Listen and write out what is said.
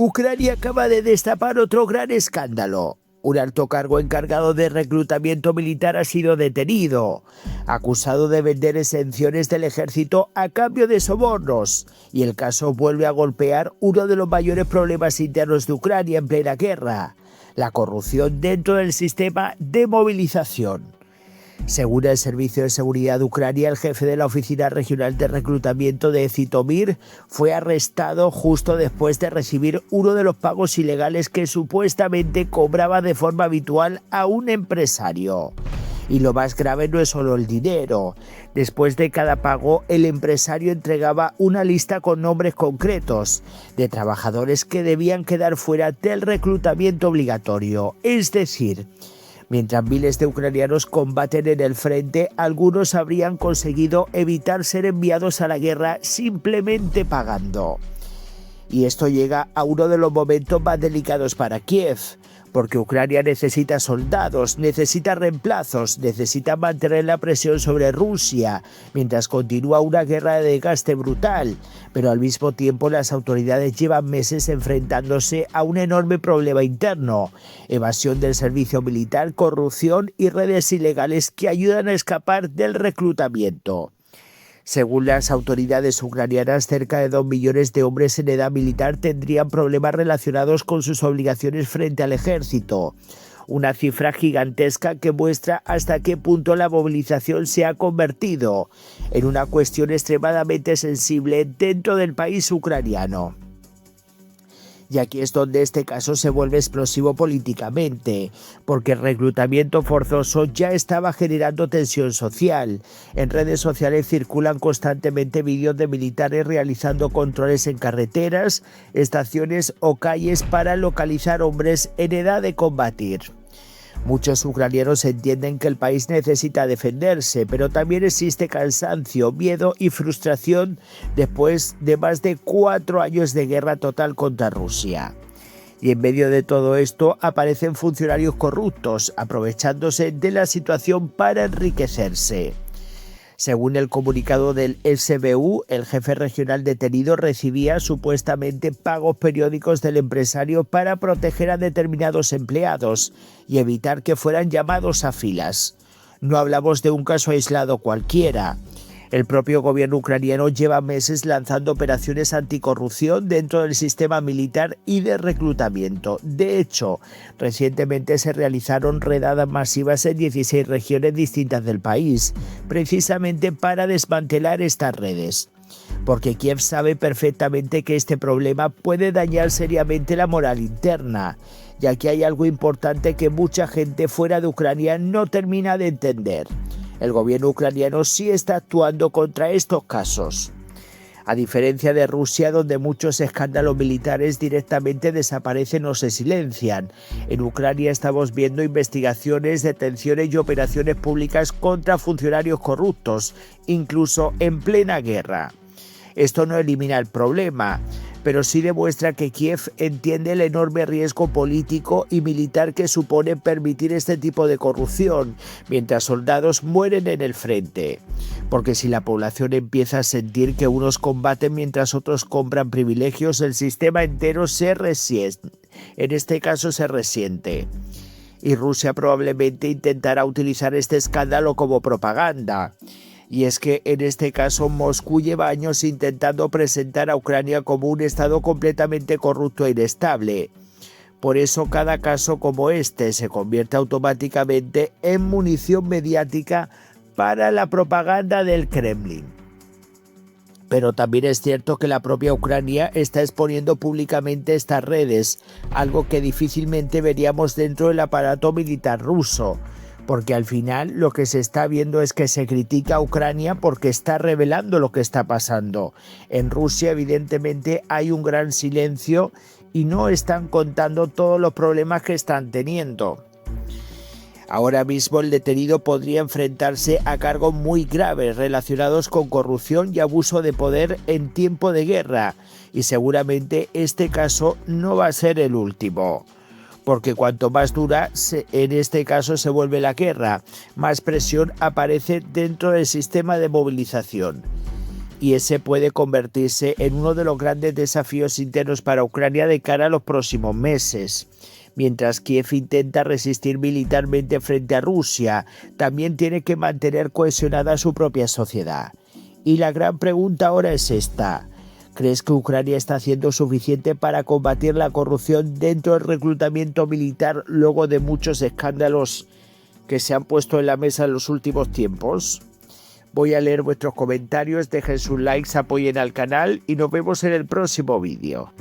Ucrania acaba de destapar otro gran escándalo. Un alto cargo encargado de reclutamiento militar ha sido detenido, acusado de vender exenciones del ejército a cambio de sobornos, y el caso vuelve a golpear uno de los mayores problemas internos de Ucrania en plena guerra: la corrupción dentro del sistema de movilización. Según el Servicio de Seguridad de Ucrania, el jefe de la Oficina Regional de Reclutamiento de Zitomir fue arrestado justo después de recibir uno de los pagos ilegales que supuestamente cobraba de forma habitual a un empresario. Y lo más grave no es solo el dinero. Después de cada pago, el empresario entregaba una lista con nombres concretos de trabajadores que debían quedar fuera del reclutamiento obligatorio. Es decir, mientras miles de ucranianos combaten en el frente, algunos habrían conseguido evitar ser enviados a la guerra simplemente pagando. Y esto llega a uno de los momentos más delicados para Kiev, porque Ucrania necesita soldados, necesita reemplazos, necesita mantener la presión sobre Rusia, mientras continúa una guerra de desgaste brutal. Pero al mismo tiempo las autoridades llevan meses enfrentándose a un enorme problema interno: evasión del servicio militar, corrupción y redes ilegales que ayudan a escapar del reclutamiento. Según las autoridades ucranianas, cerca de 2 millones de hombres en edad militar tendrían problemas relacionados con sus obligaciones frente al ejército. Una cifra gigantesca que muestra hasta qué punto la movilización se ha convertido en una cuestión extremadamente sensible dentro del país ucraniano. Y aquí es donde este caso se vuelve explosivo políticamente, porque el reclutamiento forzoso ya estaba generando tensión social. En redes sociales circulan constantemente vídeos de militares realizando controles en carreteras, estaciones o calles para localizar hombres en edad de combatir. Muchos ucranianos entienden que el país necesita defenderse, pero también existe cansancio, miedo y frustración después de más de 4 años de guerra total contra Rusia. Y en medio de todo esto aparecen funcionarios corruptos, aprovechándose de la situación para enriquecerse. Según el comunicado del SBU, el jefe regional detenido recibía supuestamente pagos periódicos del empresario para proteger a determinados empleados y evitar que fueran llamados a filas. No hablamos de un caso aislado cualquiera. El propio gobierno ucraniano lleva meses lanzando operaciones anticorrupción dentro del sistema militar y de reclutamiento. De hecho, recientemente se realizaron redadas masivas en 16 regiones distintas del país, precisamente para desmantelar estas redes. Porque Kiev sabe perfectamente que este problema puede dañar seriamente la moral interna, ya que hay algo importante que mucha gente fuera de Ucrania no termina de entender. El gobierno ucraniano sí está actuando contra estos casos. A diferencia de Rusia, donde muchos escándalos militares directamente desaparecen o se silencian, en Ucrania estamos viendo investigaciones, detenciones y operaciones públicas contra funcionarios corruptos, incluso en plena guerra. Esto no elimina el problema, pero sí demuestra que Kiev entiende el enorme riesgo político y militar que supone permitir este tipo de corrupción, mientras soldados mueren en el frente. Porque si la población empieza a sentir que unos combaten mientras otros compran privilegios, el sistema entero se resiente. En este caso se resiente. Y Rusia probablemente intentará utilizar este escándalo como propaganda. Y es que en este caso Moscú lleva años intentando presentar a Ucrania como un estado completamente corrupto e inestable. Por eso cada caso como este se convierte automáticamente en munición mediática para la propaganda del Kremlin. Pero también es cierto que la propia Ucrania está exponiendo públicamente estas redes, algo que difícilmente veríamos dentro del aparato militar ruso. Porque al final lo que se está viendo es que se critica a Ucrania porque está revelando lo que está pasando. En Rusia evidentemente hay un gran silencio y no están contando todos los problemas que están teniendo. Ahora mismo el detenido podría enfrentarse a cargos muy graves relacionados con corrupción y abuso de poder en tiempo de guerra, y seguramente este caso no va a ser el último. Porque cuanto más dura, en este caso se vuelve la guerra, más presión aparece dentro del sistema de movilización. y ese puede convertirse en uno de los grandes desafíos internos para Ucrania de cara a los próximos meses. Mientras Kiev intenta resistir militarmente frente a Rusia, también tiene que mantener cohesionada su propia sociedad. Y la gran pregunta ahora es esta: ¿crees que Ucrania está haciendo suficiente para combatir la corrupción dentro del reclutamiento militar luego de muchos escándalos que se han puesto en la mesa en los últimos tiempos? Voy a leer vuestros comentarios, dejen sus likes, apoyen al canal y nos vemos en el próximo vídeo.